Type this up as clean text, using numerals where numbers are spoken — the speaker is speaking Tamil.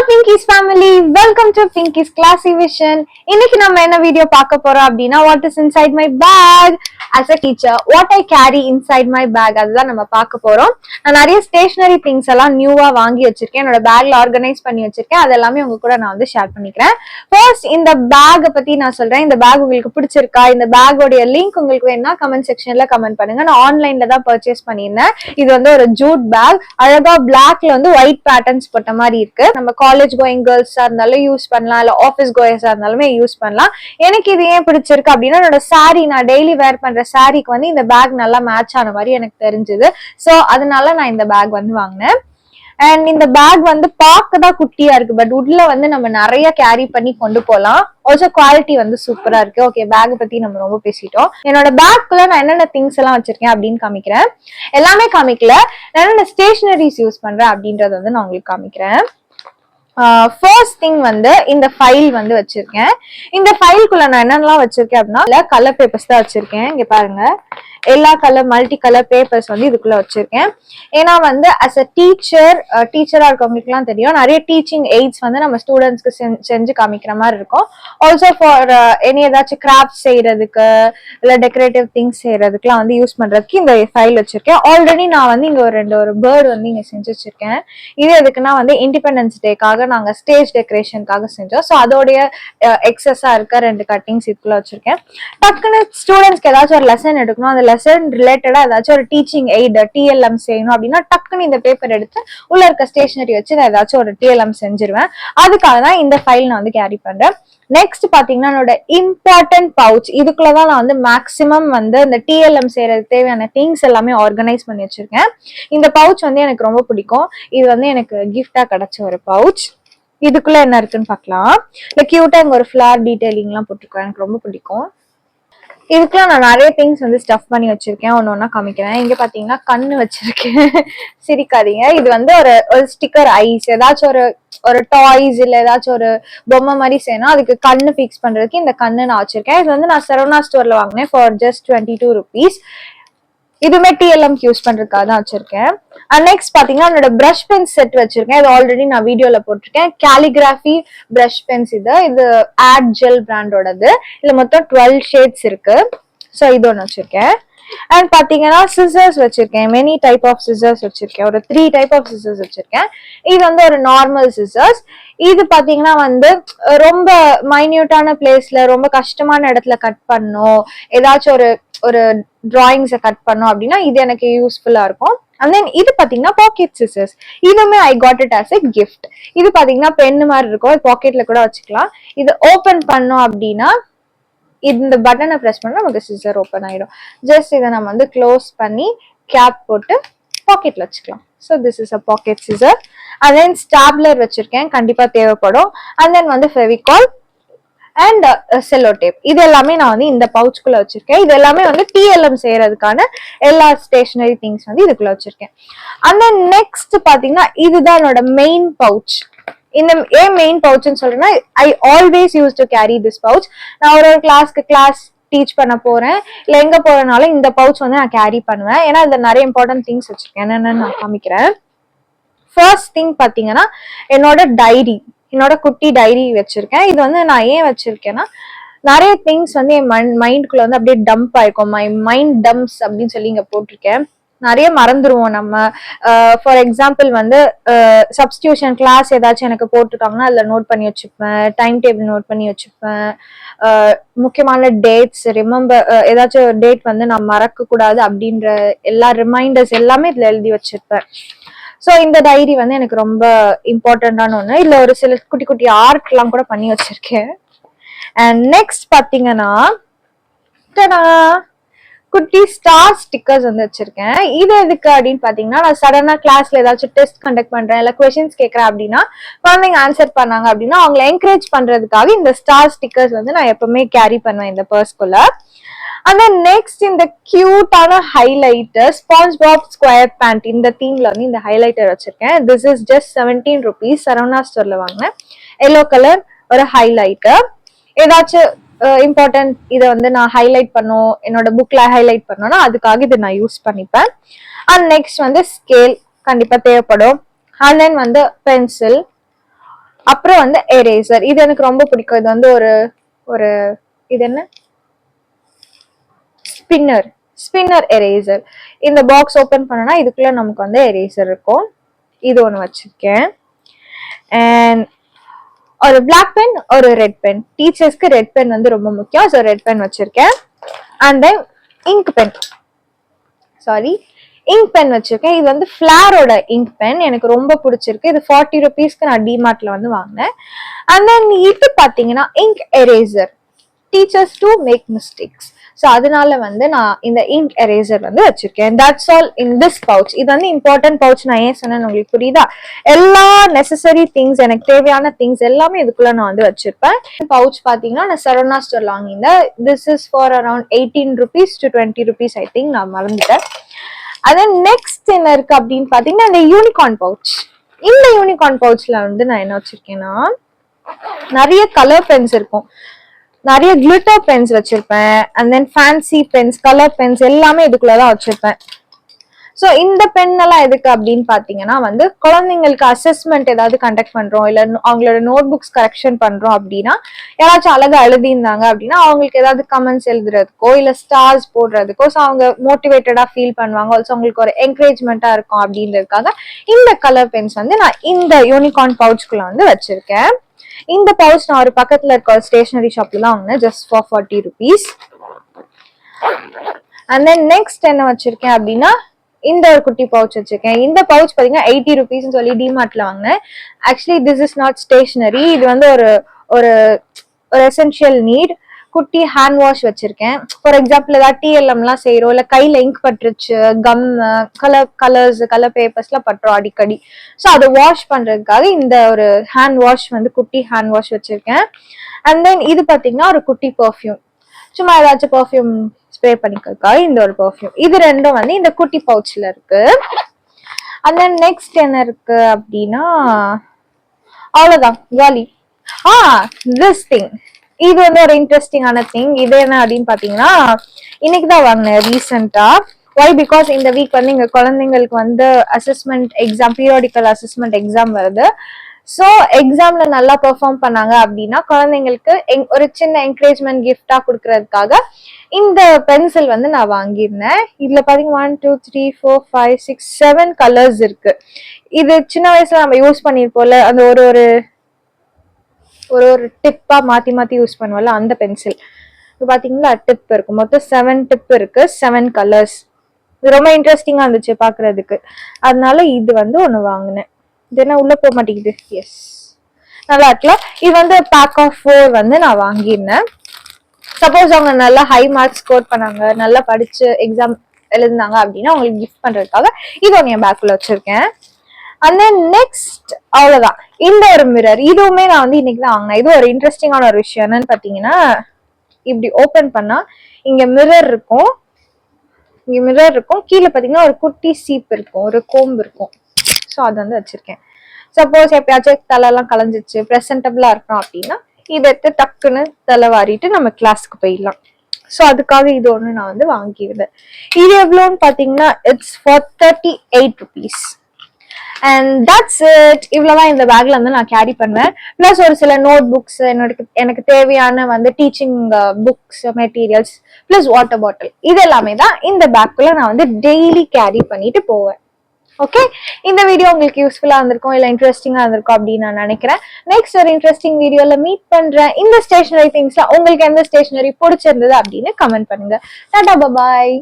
Pinky's family, welcome to Pinky's Classy Vision. இன்னைக்கு நம்ம என்ன வீடியோ பார்க்க போறோம் அப்படின்னா what is inside my bag as a teacher, what I carry inside my bag அதுதான் நம்ம பார்க்க போறோம். நான் நிறைய ஸ்டேஷனரி திங்ஸ் எல்லாம் நியூவா வாங்கி வச்சிருக்கேன், என்னோட பேக்ல ஆர்கனைஸ் பண்ணி வச்சிருக்கேன். அது எல்லாமே உங்க கூட நான் வந்து ஷேர் பண்ணிக்கிறேன். ஃபர்ஸ்ட் இந்த பேக் பத்தி நான் சொல்றேன். இந்த பேக் உங்களுக்கு பிடிச்சிருக்கா, இந்த பேக்கோட லிங்க் உங்களுக்கு வேணும்னா கமெண்ட் செக்ஷன்ல கமெண்ட் பண்ணுங்க. நான் ஆன்லைன்ல தான் பர்ச்சேஸ் பண்ணியிருந்தேன். இது வந்து ஒரு ஜூட் பேக், அழகா பிளாக்ல வந்து ஒயிட் பேட்டர்ன்ஸ் போட்ட மாதிரி இருக்கு. நம்ம காலேஜ் கோயிங் கேர்ள்ஸா இருந்தாலும் யூஸ் பண்ணலாம், இல்ல ஆஃபீஸ் கோயர்ஸா இருந்தாலுமே யூஸ் பண்ணலாம். எனக்கு இது ஏன் பிடிச்சிருக்கு அப்படின்னா, என்னோட சாரி, நான் டெய்லி வேர் பண்ற சாரிக்கு வந்து இந்த பேக் நல்லா மேட்ச் ஆன மாதிரி எனக்கு தெரிஞ்சது. சோ அதனால நான் இந்த பேக் வந்து வாங்கினேன். அண்ட் இந்த பேக் வந்து பார்க்கதான் குட்டியா இருக்கு, பட் உள்ள வந்து நம்ம நிறைய கேரி பண்ணி கொண்டு போகலாம். ஆல்சோ குவாலிட்டி வந்து சூப்பரா இருக்கு. ஓகே, பேக் பத்தி நம்ம ரொம்ப பேசிட்டோம். என்னோட பேக்குள்ள நான் என்னென்ன திங்ஸ் எல்லாம் வச்சிருக்கேன் அப்படின்னு காமிக்கிறேன். எல்லாமே காமிக்கல, என்னென்ன ஸ்டேஷனரிஸ் யூஸ் பண்றேன் அப்படின்றத வந்து நான் உங்களுக்கு காமிக்கிறேன். ஃபர்ஸ்ட் திங் வந்து இந்த ஃபைல் வந்து வச்சிருக்கேன். இந்த ஃபைல்குள்ள நான் என்னென்னலாம் வச்சிருக்கேன் அப்படின்னா, கலர் பேப்பர்ஸ் தான் வச்சிருக்கேன். இங்க பாருங்க, எல்லா கலர் மல்டி கலர் பேப்பர்ஸ் வந்து இதுக்குள்ள வச்சிருக்கேன். ஏன்னா வந்து அஸ் அ டீச்சரா இருக்கவங்களுக்கு எல்லாம் தெரியும், நிறைய டீச்சிங் எய்ட்ஸ் வந்து நம்ம ஸ்டூடெண்ட்ஸ்க்கு செஞ்சு காமிக்கிற மாதிரி இருக்கும். ஆல்சோ ஃபார் எனி ஏதாச்சும் கிராஃப்ட் செய்யறதுக்கு, இல்ல டெக்கரேட்டிவ் திங்ஸ் செய்யறதுக்குலாம் வந்து யூஸ் பண்றதுக்கு இந்த ஃபைல் வச்சிருக்கேன். ஆல்ரெடி நான் வந்து இங்க ஒரு பேர்டு வந்து இங்க செஞ்சு வச்சிருக்கேன். இது எதுக்குன்னா வந்து இண்டிபெண்டன்ஸ் டேக்காக நாங்க ஸ்டேஜ் டெக்கரேஷனுக்காக செஞ்சோம். ஸோ அதோடைய எக்ஸஸா இருக்க 2 கட்டிங்ஸ் இதுக்குள்ள வச்சிருக்கேன். டக்குன்னு ஸ்டூடெண்ட்ஸ்க்கு ஏதாச்சும் ஒரு லெசன் எடுக்கணும், அந்த லெசன் ரிலேட்டடா ஏதாச்சும் ஒரு டீச்சிங் எய்ட் TLM செய்யணும் அப்படின்னா டக்குன்னு இந்த பேப்பர் எடுத்து உள்ள இருக்க ஸ்டேஷனரி வச்சு நான் ஏதாச்சும் ஒரு TLM செஞ்சிருவேன். அதுக்காக தான் இந்த ஃபைல் நான் வந்து கேரி பண்றேன். நெக்ஸ்ட் பாத்தீங்கன்னா, என்னோட இம்பார்ட்டன்ட் பவுச், இதுக்குள்ளதான் நான் வந்து மேக்சிமம் வந்து இந்த TLM செய்யறதுக்கு தேவையான திங்ஸ் எல்லாமே ஆர்கனைஸ் பண்ணி வச்சிருக்கேன். இந்த பவுச் வந்து எனக்கு ரொம்ப பிடிக்கும். இது வந்து எனக்கு கிஃப்டா கிடைச்ச ஒரு பவுச். இதுக்குள்ள என்ன இருக்குன்னு பாக்கலாம். இல்ல கியூட்டா இங்க ஒரு ஃபிளவர் டீடைலிங் எல்லாம் போட்டிருக்கேன், எனக்கு ரொம்ப பிடிக்கும். இதுக்குள்ள நான் நிறைய திங்ஸ் வந்து ஸ்டஃப் பண்ணி வச்சிருக்கேன். ஒன்னொன்னா காமிக்கிறேன். இங்க பாத்தீங்கன்னா கண்ணு வச்சிருக்கேன். சிரிக்காதீங்க. இது வந்து ஒரு ஸ்டிக்கர் ஐஸ், ஏதாச்சும் ஒரு டாய்ஸ் இல்ல ஏதாச்சும் ஒரு பொம்மை மாதிரி செய்யணும், அதுக்கு கண்ணு பிக்ஸ் பண்றதுக்கு இந்த கண்ணு நான் வச்சிருக்கேன். இது வந்து நான் சரவணா ஸ்டோர்ல வாங்கினேன் ஃபார் ஜஸ்ட் 22 rupees. இதுவுமே TLM யூஸ் பண்றதுக்காக தான் வச்சிருக்கேன். அண்ட் நெக்ஸ்ட் பாத்தீங்கன்னா, என்னோட பிரஷ் பென்ஸ் செட் வச்சிருக்கேன். இது ஆல்ரெடி நான் வீடியோல போட்டிருக்கேன். கேலிகிராஃபி பிரஷ் பென்ஸ் இது ஆட் ஜெல் பிராண்டோடது. இதுல மொத்தம் 12 ஷேட்ஸ் இருக்கு. ஸோ இது ஒன்று வச்சிருக்கேன். அண்ட் பாத்தீங்கன்னா சிசர்ஸ் வச்சிருக்கேன். மெனி டைப் ஆஃப் சிசர்ஸ் வச்சிருக்கேன். ஒரு 3 டைப் ஆஃப் சிசர்ஸ் வச்சிருக்கேன். இது வந்து ஒரு நார்மல் சிசர்ஸ். இது பாத்தீங்கன்னா வந்து ரொம்ப மைன்யூட்டான பிளேஸ்ல, ரொம்ப கஷ்டமான இடத்துல கட் பண்ணும், ஏதாச்சும் ஒரு டிராயிங்ஸை கட் பண்ணோம் அப்படின்னா இது எனக்கு யூஸ்ஃபுல்லா இருக்கும். அண்ட் தென் இது பாத்தீங்கன்னா பாக்கெட் சிசர்ஸ். இதுவுமே I got it as a gift. இது பாத்தீங்கன்னா பென்னு மாதிரி இருக்கும், பாக்கெட்ல கூட வச்சுக்கலாம். இது ஓபன் பண்ணோம் அப்படின்னா இந்த பட்டனை பிரஸ் பண்ணா நமக்கு சிசர் ஓப்பன் ஆயிடும். ஜஸ்ட் இதை நம்ம வந்து க்ளோஸ் பண்ணி கேப் போட்டு பாக்கெட்ல வச்சுக்கலாம். So this is a pocket scissor. And then stapler வச்சிருக்கேன், கண்டிப்பா தேவைப்படும். அண்ட் தென் வந்து ஃபெவிகால் அண்ட் செல்லோ டேப். இது எல்லாமே நான் வந்து இந்த பவுச்சுக்குள்ள வச்சிருக்கேன். இது எல்லாமே வந்து TLM செய்யறதுக்கான எல்லா ஸ்டேஷனரி திங்ஸ் வந்து இதுக்குள்ள வச்சிருக்கேன். அண்ட் தென் நெக்ஸ்ட் பாத்தீங்கன்னா, இதுதான் என்னோட மெயின் பவுச். இந்த ஏன் மெயின் பவுச்னு சொல்றேன்னா, I always use to carry this pouch. நான் ஒரு கிளாஸ் டீச் பண்ண போறேன், இல்ல எங்க போறனாலும் இந்த பவுச் வந்து நான் கேரி பண்ணுவேன். ஏன்னா இதுல நிறைய இம்பார்ட்டன்ட் திங்ஸ் வச்சிருக்கேன். என்னன்னு நான் காமிக்கிறேன். ஃபர்ஸ்ட் திங் பாத்தீங்கன்னா, என்னோட குட்டி டைரி வச்சிருக்கேன். இது வந்து நான் ஏன் வச்சிருக்கேன்னா, நிறைய திங்ஸ் வந்து என் மைண்ட்குள்ள வந்து அப்படியே டம்ப் ஆயிருக்கும். மை மைண்ட் டம்ப்ஸ் அப்படின்னு சொல்லி இங்க போட்டிருக்கேன். நிறைய மறந்துருவோம் நம்ம. ஃபார் எக்ஸாம்பிள் வந்து சப்ஸ்டியூஷன் கிளாஸ் ஏதாச்சும் எனக்கு போட்டுட்டாங்கன்னா அதுல நோட் பண்ணி வச்சுப்பேன், டைம் டேபிள் நோட் பண்ணி வச்சுப்பேன். முக்கியமான டேட்ஸ் ஏதாச்சும் டேட் வந்து நான் மறக்க கூடாது அப்படின்ற எல்லா ரிமைண்டர்ஸ் எல்லாமே இதுல எழுதி வச்சிருப்பேன். ஸோ இந்த டைரி வந்து எனக்கு ரொம்ப இம்பார்ட்டன்டான ஒண்ணு. இதுல ஒரு சில குட்டி குட்டி ஆர்ட் எல்லாம் கூட பண்ணி வச்சிருக்கேன். அண்ட் நெக்ஸ்ட் பாத்தீங்கன்னா, குட்டி ஸ்டார் ஸ்டிக்கர்ஸ் வந்து வச்சிருக்கேன். இது எதுக்கு அப்படின்னு பாத்தீங்கன்னா, நான் சடனா கிளாஸ்ல ஏதாச்சும் டெஸ்ட் கண்டக்ட் பண்றேன், இல்ல கொஸ்டின்ஸ் கேட்கறேன் அப்படின்னா, குழந்தைங்க ஆன்சர் பண்ணாங்க அப்படின்னா அவங்களை என்கரேஜ் பண்றதுக்காக இந்த ஸ்டார் ஸ்டிக்கர்ஸ் வந்து நான் எப்பவுமே கேரி பண்ணுவேன் இந்த பர்ஸ்குள்ள. And then next இந்த கியூட்டான ஹைலைட்டர், SpongeBob SquarePants இந்த தீம்ல வந்து இந்த ஹைலைட்டர் வச்சிருக்கேன். This is just 17 rupees. Saravana ஸ்டோர்ல வாங்கினேன். எல்லோ கலர் ஒரு ஹைலைட்டர். ஏதாச்சும் இம்பார்ட்டன்ட் இதை வந்து நான் ஹைலைட் பண்ணும், என்னோட புக்ல ஹைலைட் பண்ணோம்னா அதுக்காக இதை நான் யூஸ் பண்ணிப்பேன். அண்ட் நெக்ஸ்ட் வந்து ஸ்கேல் கண்டிப்பா தேவைப்படும். அண்ட் தென் வந்து பென்சில், அப்புறம் வந்து எரேசர், இது எனக்கு ரொம்ப பிடிக்கும். இது வந்து ஒரு ஒரு இது என்ன ஸ்பின்னர் ஸ்பின்னர் எரேசர். இந்த பாக்ஸ் ஓபன் பண்ணனா இதுக்குள்ள நமக்கு வந்து எரேசர் இருக்கும். இது ஒன்று வச்சிருக்கேன். அண்ட் ஒரு பிளாக் பென், ஒரு ரெட் பென். டீச்சர்ஸ்க்கு ரெட் பென் வந்து ரொம்ப முக்கியம். ஸோ ரெட் பென் வச்சிருக்கேன். And then ink pen, ink pen வச்சிருக்கேன். இது வந்து ஃபிளாரோட இங்க் பென், எனக்கு ரொம்ப பிடிச்சிருக்கு. இது 40 rupeesக்கு நான் டிமார்ட்ல வந்து வாங்கினேன். அண்ட் தென் இது பாத்தீங்கன்னா ink eraser, teachers to make mistakes. So அதனால வந்து நான் இந்த இங்க் எரேசர் வந்து வச்சிருக்கேன். That's all in this pouch. இது வந்து இம்பார்ட்டன்ட் பவுச். நான் ஏன் சொன்னேன்னு உங்களுக்கு புரியுதா? எல்லா நெசசரி திங்ஸ், எனக்கு தேவையான திங்ஸ் எல்லாமே இதுக்குள்ள நான் வந்து வச்சிருப்பேன். பவுச் பாத்தீங்கன்னா நான் சரவணா ஸ்டோர்ல வாங்கினேன். This is for around 18 rupees to 20 rupees I think, நான் மறந்துட்டேன். அதான் நெக்ஸ்ட் என்ன இருக்கு அப்படின்னு பாத்தீங்கன்னா இந்த யூனிகார்ன் பவுச். இந்த யூனிகார்ன் பவுச்ல வந்து நான் என்ன வச்சிருக்கேன்னா நிறைய கலர் பென்ஸ் இருக்கும், நிறைய கிளிட்டர் பென்ஸ் வச்சிருப்பேன். And then fancy pens, colour pens எல்லாமே இதுக்குள்ளதான் வச்சிருப்பேன். ஸோ இந்த பென் எல்லாம் எதுக்கு அப்படின்னு பாத்தீங்கன்னா வந்து குழந்தைங்களுக்கு அசஸ்மெண்ட் ஏதாவது கண்டக்ட் பண்றோம், இல்ல அவங்களோட நோட் புக்ஸ் கரெக்ஷன் பண்றோம் அப்படின்னா, யாராச்சும் அழகா எழுதியிருந்தாங்க அப்படின்னா அவங்களுக்கு ஏதாவது கமெண்ட்ஸ் எழுதுறதுக்கோ இல்ல ஸ்டார்ஸ் போடுறதுக்கோ, ஸோ அவங்க மோட்டிவேட்டடா ஃபீல் பண்ணுவாங்க. ஆல்சோ அவங்களுக்கு ஒரு என்கரேஜ்மெண்டா இருக்கும் அப்படின்றதுக்காக இந்த கலர் பென்ஸ் வந்து நான் இந்த யூனிகார்ன் பவுச்சுக்குள்ள வந்து வச்சிருக்கேன். இந்த பவுச் நான் ஒரு பக்கத்துல இருக்க ஒரு ஸ்டேஷனரி ஷாப்ல தான் வாங்கினேன், just for 40 rupees. And then next என்ன வச்சிருக்கேன் அப்படின்னா இந்த ஒரு குட்டி பவுச் வச்சிருக்கேன். இந்த பவுச் பாத்தீங்கன்னா 80 rupees சொல்லி டிமார்ட்ல வாங்கினேன். Actually this is not stationery, இது வந்து ஒரு ஒரு எசென்ஷியல் நீட். குட்டி ஹேண்ட் வாஷ் வச்சிருக்கேன். ஃபார் எக்ஸாம்பிள் ஏதாவது டிஎல்எம் எல்லாம் செய்யறோம், இல்ல கையில இங்க் பட்டுருச்சு, கம், கலர் பேப்பர்ஸ் எல்லாம் பட்டுரும் அடிக்கடி. ஸோ அதை வாஷ் பண்றதுக்காக இந்த ஒரு ஹேண்ட் வாஷ் வந்து குட்டி ஹேண்ட் வாஷ் வச்சிருக்கேன். அண்ட் தென் இது பாத்தீங்கன்னா ஒரு குட்டி பர்ஃப்யூம், சும்மா ஏதாச்சும் பர்ஃப்யூம் ஸ்ப்ரே பண்ணிக்கிறதுக்காக இந்த ஒரு பர்ஃப்யூம். இது ரெண்டும் வந்து இந்த குட்டி பவுச்ல இருக்கு. அண்ட் தென் நெக்ஸ்ட் என்ன இருக்கு அப்படின்னா அவ்வளவுதான், காலி. திஸ் திங், இது வந்து ஒரு இன்ட்ரெஸ்டிங்கான திங். இது என்ன அப்படின்னு பாத்தீங்கன்னா இன்னைக்குதான் வாங்கினேன் ரீசெண்டா. ஒய் பிகாஸ் இந்த வீக் வந்து எங்க குழந்தைங்களுக்கு வந்து assessment exam, periodical assessment exam வருது. ஸோ எக்ஸாம்ல நல்லா பெர்ஃபார்ம் பண்ணாங்க அப்படின்னா குழந்தைங்களுக்கு ஒரு சின்ன என்கரேஜ்மெண்ட் கிஃப்டா கொடுக்கறதுக்காக இந்த பென்சில் வந்து நான் வாங்கியிருந்தேன். இதுல பாத்தீங்கன்னா 1 2 3 4 5 6 7 கலர்ஸ் இருக்கு. இது சின்ன வயசுல நம்ம யூஸ் பண்ணிருப்போம்ல, அந்த ஒரு ஒரு ஒரு டிப்பா மாத்தி மாத்தி யூஸ் பண்ணுவோம்ல அந்த பென்சில். இது பாத்தீங்களா டிப் இருக்கு, மொத்தம் 7 டிப் இருக்கு, 7 கலர்ஸ். இது ரொம்ப இன்ட்ரெஸ்டிங்கா இருந்துச்சு பாக்குறதுக்கு, அதனால இது வந்து ஒண்ணு வாங்கினேன். இது என்ன உள்ள போக மாட்டேங்குது? எஸ், நல்லா இருக்குல்ல. இது வந்து பேக் ஆஃப் 4 வந்து நான் வாங்கியிருந்தேன். சப்போஸ் அவங்க நல்லா ஹை மார்க்ஸ் ஸ்கோர் பண்ணாங்க, நல்லா படிச்சு எக்ஸாம் எழுந்தாங்க அப்படின்னா அவங்களுக்கு கிஃப்ட் பண்றதுக்காக இது ஒன்று என் பேக்குள்ள வச்சிருக்கேன். அண்ட் தென் நெக்ஸ்ட் அவ்வளவுதான், இந்த ஒரு மிரர். இதுவுமே நான் வந்து இன்னைக்கு தான் வாங்கினேன். இது ஒரு இன்ட்ரெஸ்டிங்கான ஒரு விஷயம் என்னன்னு பாத்தீங்கன்னா, இப்படி ஓபன் பண்ணா இங்க மிரர் இருக்கும், இங்க மிரர் இருக்கும், கீழே பாத்தீங்கன்னா ஒரு குட்டி சீப் இருக்கும், ஒரு கோம்பு இருக்கும். ஸோ அது வந்து வச்சிருக்கேன். சப்போஸ் எப்பயாச்சும் தலை எல்லாம் கலைஞ்சிச்சு, ப்ரெசென்டபிளா இருக்கணும் அப்படின்னா இதை எடுத்து டக்குன்னு தலை வாரிட்டு நம்ம கிளாஸ்க்கு போயிடலாம். ஸோ அதுக்காக இது ஒன்று நான் வந்து வாங்கிடுவேன். இது எவ்வளோன்னு பாத்தீங்கன்னா it's for 38 rupees. And that's it. இவ்வளவுதான் இந்த பேக்ல வந்து நான் கேரி பண்ணுவேன். பிளஸ் ஒரு சில நோட் புக்ஸ், எனக்கு தேவையான வந்து teaching books, materials, plus water bottle, இது எல்லாமே தான் இந்த பேக்குள்ள நான் வந்து டெய்லி கேரி பண்ணிட்டு போவேன். ஓகே, இந்த வீடியோ உங்களுக்கு யூஸ்ஃபுல்லா இருந்திருக்கும், இல்ல இன்ட்ரெஸ்டிங்கா இருந்திருக்கும் அப்படின்னு நான் நினைக்கிறேன். நெக்ஸ்ட் ஒரு இன்ட்ரெஸ்டிங் வீடியோல மீட் பண்றேன். இந்த ஸ்டேஷனரி திங்ஸ்ல உங்களுக்கு எந்த ஸ்டேஷனரி பிடிச்சிருந்தது அப்படின்னு கமெண்ட் பண்ணுங்க. டாடா, பாய்.